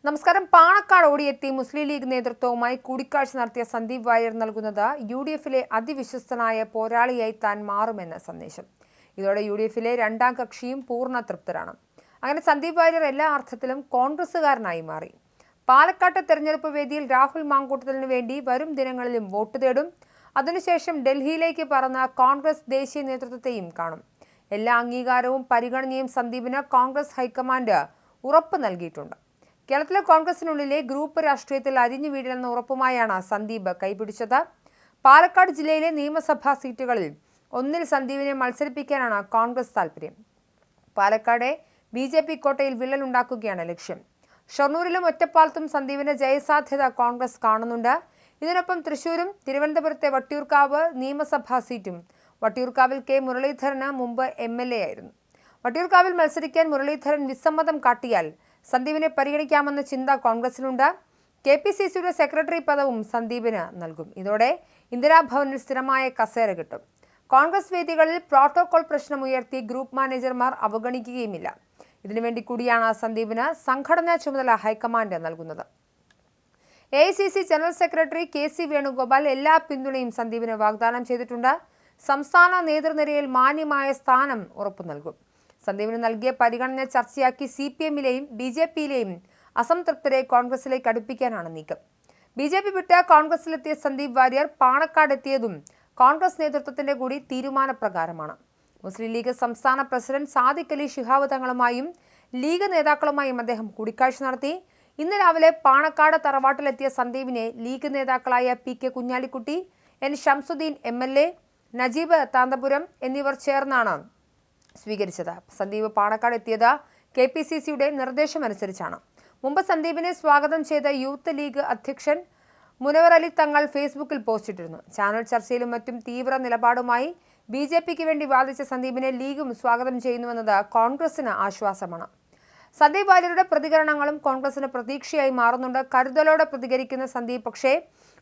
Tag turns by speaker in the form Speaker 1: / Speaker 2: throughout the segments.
Speaker 1: നമസ്കാരം. പാണക്കാട് ഓടിയെത്തി മുസ്ലിം ലീഗ് നേതൃത്വവുമായി കൂടിക്കാഴ്ച നടത്തിയ സന്ദീപ് വാര്യർ നൽകുന്നത് UDF-ലെ അതിവിശ്വസ്തനായ പോരാളിയായി താൻ മാറുമെന്ന സന്ദേശം. ഇതോടെ UDF-ലെ രണ്ടാം കക്ഷിയും പൂർണ്ണ തൃപ്തരാണ്. അങ്ങനെ സന്ദീപ് വാര്യർ എല്ലാ അർത്ഥത്തിലും കോൺഗ്രസുകാരനായി മാറി. പാലക്കാട്ടെ തെരഞ്ഞെടുപ്പ് വേദിയിൽ രാഹുൽ മാങ്കൂട്ടത്തിന് വേണ്ടി വരും ദിനങ്ങളിലും വോട്ട് തേടും. അതിനുശേഷം ഡൽഹിയിലേക്ക് പറന്ന കോൺഗ്രസ് ദേശീയ നേതൃത്വത്തെയും കാണും. എല്ലാ അംഗീകാരവും പരിഗണനയും സന്ദീപിന് കോൺഗ്രസ് ഹൈക്കമാൻഡ് ഉറപ്പ് നൽകിയിട്ടുണ്ട്. കേരളത്തിലെ കോൺഗ്രസിനുള്ളിലെ ഗ്രൂപ്പ് രാഷ്ട്രീയത്തിൽ അരിഞ്ഞു വീഴില്ലെന്ന ഉറപ്പുമായാണ് സന്ദീപ് കൈപിടിച്ചത്. പാലക്കാട് ജില്ലയിലെ നിയമസഭാ സീറ്റുകളിൽ ഒന്നിൽ സന്ദീപിനെ മത്സരിപ്പിക്കാനാണ് കോൺഗ്രസ് താൽപര്യം. പാലക്കാടെ BJP കോട്ടയിൽ വിള്ളലുണ്ടാക്കുകയാണ് ലക്ഷ്യം. ഷൊർണൂരിലും ഒറ്റപ്പാലത്തും സന്ദീപിന്റെ ജയസാധ്യത കോൺഗ്രസ് കാണുന്നുണ്ട്. ഇതിനൊപ്പം തൃശൂരും തിരുവനന്തപുരത്തെ വട്ടിയൂർക്കാവ് നിയമസഭാ സീറ്റും. വട്ടിയൂർക്കാവിൽ K. മുരളീധരന് മുമ്പ് MLA ആയിരുന്നു. വട്ടിയൂർക്കാവിൽ മത്സരിക്കാൻ മുരളീധരൻ വിസമ്മതം കാട്ടിയാൽ സന്ദീപിനെ പരിഗണിക്കാമെന്ന ചിന്ത കോൺഗ്രസിലുണ്ട്. KPCCയുടെ സെക്രട്ടറി പദവും സന്ദീപിന് നൽകും. ഇതോടെ ഇന്ദിരാഭവനിൽ സ്ഥിരമായ കസേര കിട്ടും. കോൺഗ്രസ് വേദികളിൽ പ്രോട്ടോകോൾ പ്രശ്നമുയർത്തി ഗ്രൂപ്പ് മാനേജർമാർ അവഗണിക്കുകയുമില്ല. ഇതിനുവേണ്ടി കൂടിയാണ് സന്ദീപിന് സംഘടനാ ചുമതല ഹൈക്കമാൻഡ് നൽകുന്നത്. AICC general secretary KC Venugopal എല്ലാ പിന്തുണയും സന്ദീപിന് വാഗ്ദാനം ചെയ്തിട്ടുണ്ട്. സംസ്ഥാന നേതൃനിരയിൽ മാന്യമായ സ്ഥാനം ഉറപ്പു നൽകും. സന്ദീപിന് നൽകിയ പരിഗണന ചർച്ചയാക്കി CPM-ലെയും BJP-യിലെയും അസംതൃപ്തരെ കോൺഗ്രസിലേക്ക് അടുപ്പിക്കാനാണ് നീക്കം. BJP വിട്ട് കോൺഗ്രസിലെത്തിയ സന്ദീപ് വാര്യർ പാണക്കാട് എത്തിയതും കോൺഗ്രസ് നേതൃത്വത്തിന്റെ കൂടി തീരുമാനപ്രകാരമാണ്. മുസ്ലിം ലീഗ് സംസ്ഥാന പ്രസിഡന്റ് സാദിഖ് അലി ശിഹാബ് തങ്ങളുമായും ലീഗ് നേതാക്കളുമായും അദ്ദേഹം കൂടിക്കാഴ്ച നടത്തി. ഇന്ന് രാവിലെ പാണക്കാട് തറവാട്ടിലെത്തിയ സന്ദീപിനെ ലീഗ് നേതാക്കളായ PK Kunhalikutty, N. Shamsuddin MLA, Najeeb Thanthapuram എന്നിവർ ചേർന്നാണ് സ്വീകരിച്ചത്. സന്ദീപ് പാണക്കാട് എത്തിയത് KPCCയുടെ നിർദ്ദേശമനുസരിച്ചാണ്. മുമ്പ് സന്ദീപിനെ സ്വാഗതം ചെയ്ത യൂത്ത് ലീഗ് അധ്യക്ഷൻ മുനവർ അലി തങ്ങൾ ഫേസ്ബുക്കിൽ പോസ്റ്റിട്ടിരുന്നു. ചാനൽ ചർച്ചയിലും മറ്റും തീവ്ര നിലപാടുമായി BJPക്ക് വേണ്ടി വാദിച്ച സന്ദീപിനെ ലീഗും സ്വാഗതം ചെയ്യുന്നുവെന്നത് കോൺഗ്രസിന് ആശ്വാസമാണ്. സന്ദീപ് വാര്യരുടെ പ്രതികരണങ്ങളും കോൺഗ്രസിന് പ്രതീക്ഷയായി മാറുന്നുണ്ട്. കരുതലോടെ പ്രതികരിക്കുന്ന സന്ദീപ് പക്ഷേ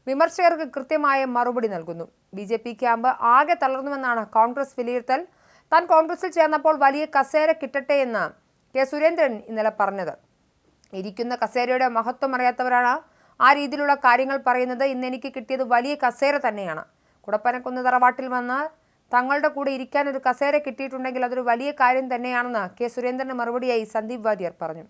Speaker 1: വിമർശകർക്ക് കൃത്യമായ മറുപടി നൽകുന്നു. BJP ക്യാമ്പ് ആകെ തളർന്നുവെന്നാണ് കോൺഗ്രസ് വിലയിരുത്തൽ. താൻ കോൺഗ്രസിൽ ചേർന്നപ്പോൾ വലിയ കസേര കിട്ടട്ടെ എന്ന് K. സുരേന്ദ്രൻ ഇന്നലെ പറഞ്ഞത്. ഇരിക്കുന്ന കസേരയുടെ മഹത്വം അറിയാത്തവരാണ് ആ രീതിയിലുള്ള കാര്യങ്ങൾ പറയുന്നത്. ഇന്ന് എനിക്ക് കിട്ടിയത് വലിയ കസേര തന്നെയാണ്. കുടപ്പനക്കുന്ന് തറവാട്ടിൽ വന്ന് തങ്ങളുടെ കൂടെ ഇരിക്കാൻ ഒരു കസേര കിട്ടിയിട്ടുണ്ടെങ്കിൽ അതൊരു വലിയ കാര്യം തന്നെയാണെന്ന് K. സുരേന്ദ്രന് മറുപടിയായി സന്ദീപ് വാര്യർ പറഞ്ഞു.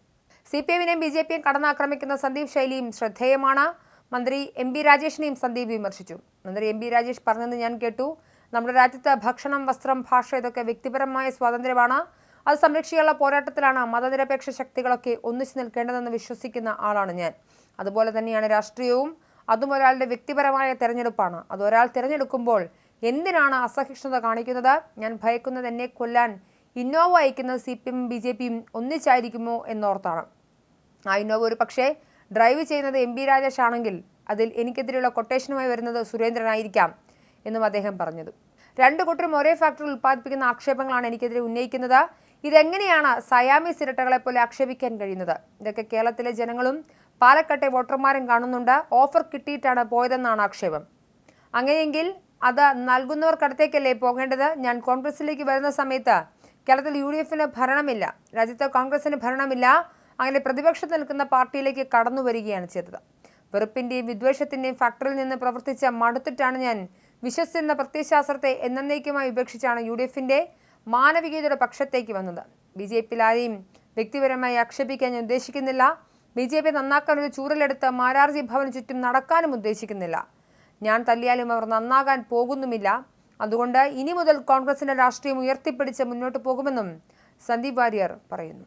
Speaker 1: CPM-നെയും BJP-യും കടന്നാക്രമിക്കുന്ന സന്ദീപ് ശൈലിയും ശ്രദ്ധേയമാണ്. മന്ത്രി MB രാജേഷിനെയും സന്ദീപ് വിമർശിച്ചു. മന്ത്രി MB രാജേഷ് പറഞ്ഞത് ഞാൻ കേട്ടു. നമ്മുടെ രാജ്യത്ത് ഭക്ഷണം, വസ്ത്രം, ഭാഷ ഇതൊക്കെ വ്യക്തിപരമായ സ്വാതന്ത്ര്യമാണ്. അത് സംരക്ഷിക്കാനുള്ള പോരാട്ടത്തിലാണ് മതനിരപേക്ഷ ശക്തികളൊക്കെ ഒന്നിച്ചു നിൽക്കേണ്ടതെന്ന് വിശ്വസിക്കുന്ന ആളാണ് ഞാൻ. അതുപോലെ തന്നെയാണ് രാഷ്ട്രീയവും. അതും ഒരാളുടെ വ്യക്തിപരമായ തെരഞ്ഞെടുപ്പാണ്. അത് ഒരാൾ തിരഞ്ഞെടുക്കുമ്പോൾ എന്തിനാണ് അസഹിഷ്ണുത കാണിക്കുന്നത്? ഞാൻ ഭയക്കുന്നത് എന്നെ കൊല്ലാൻ ഇന്നോവ അയക്കുന്നത് CPM BJP-യും ഒന്നിച്ചായിരിക്കുമോ എന്നോർത്താണ്. ആ ഇന്നോവ ഒരു പക്ഷേ ഡ്രൈവ് ചെയ്യുന്നത് MB രാജേഷ് ആണെങ്കിൽ അതിൽ എനിക്കെതിരെയുള്ള കൊട്ടേഷനുമായി വരുന്നത് സുരേന്ദ്രനായിരിക്കാം എന്നും അദ്ദേഹം പറഞ്ഞത്. രണ്ടു കൂട്ടരും ഒരേ ഫാക്ടറിയിൽ ഉൽപ്പാദിപ്പിക്കുന്ന ആക്ഷേപങ്ങളാണ് എനിക്കെതിരെ ഉന്നയിക്കുന്നത്. ഇതെങ്ങനെയാണ് സയാമീസ് ഇരട്ടകളെ പോലെ ആക്ഷേപിക്കാൻ കഴിയുന്നത്? ഇതൊക്കെ കേരളത്തിലെ ജനങ്ങളും പാലക്കാട്ടെ വോട്ടർമാരും കാണുന്നുണ്ട്. ഓഫർ കിട്ടിയിട്ടാണ് പോയതെന്നാണ് ആക്ഷേപം. അങ്ങനെയെങ്കിൽ അത് നൽകുന്നവർക്കടുത്തേക്കല്ലേ പോകേണ്ടത്? ഞാൻ കോൺഗ്രസിലേക്ക് വരുന്ന സമയത്ത് കേരളത്തിൽ UDF-ന് ഭരണമില്ല, രാജ്യത്ത് കോൺഗ്രസിന് ഭരണമില്ല. അങ്ങനെ പ്രതിപക്ഷത്ത് നിൽക്കുന്ന പാർട്ടിയിലേക്ക് കടന്നു വരികയാണ് ചെയ്തത്. വെറുപ്പിന്റെയും വിദ്വേഷത്തിന്റെയും ഫാക്ടറിയിൽ നിന്ന് പ്രവർത്തിച്ച മടുത്തിട്ടാണ് ഞാൻ വിശ്വസിക്കുന്ന പ്രത്യയശാസ്ത്രത്തെ എന്നേക്കുമായി ഉപേക്ഷിച്ചാണ് UDF-ന്റെ മാനവികതയുടെ പക്ഷത്തേക്ക് വന്നത്. BJP-യിൽ ആരെയും വ്യക്തിപരമായി ആക്ഷേപിക്കാൻ ഞാൻ ഉദ്ദേശിക്കുന്നില്ല. BJP നന്നാക്കാൻ ഒരു ചൂരലെടുത്ത് മാരാർജി ഭവന് ചുറ്റും നടക്കാനും ഉദ്ദേശിക്കുന്നില്ല. ഞാൻ തല്ലിയാലും അവർ നന്നാകാൻ പോകുന്നുമില്ല. അതുകൊണ്ട് ഇനി മുതൽ കോൺഗ്രസിന്റെ രാഷ്ട്രീയം ഉയർത്തിപ്പിടിച്ച് മുന്നോട്ട് പോകുമെന്നും സന്ദീപ് വാര്യർ പറയുന്നു.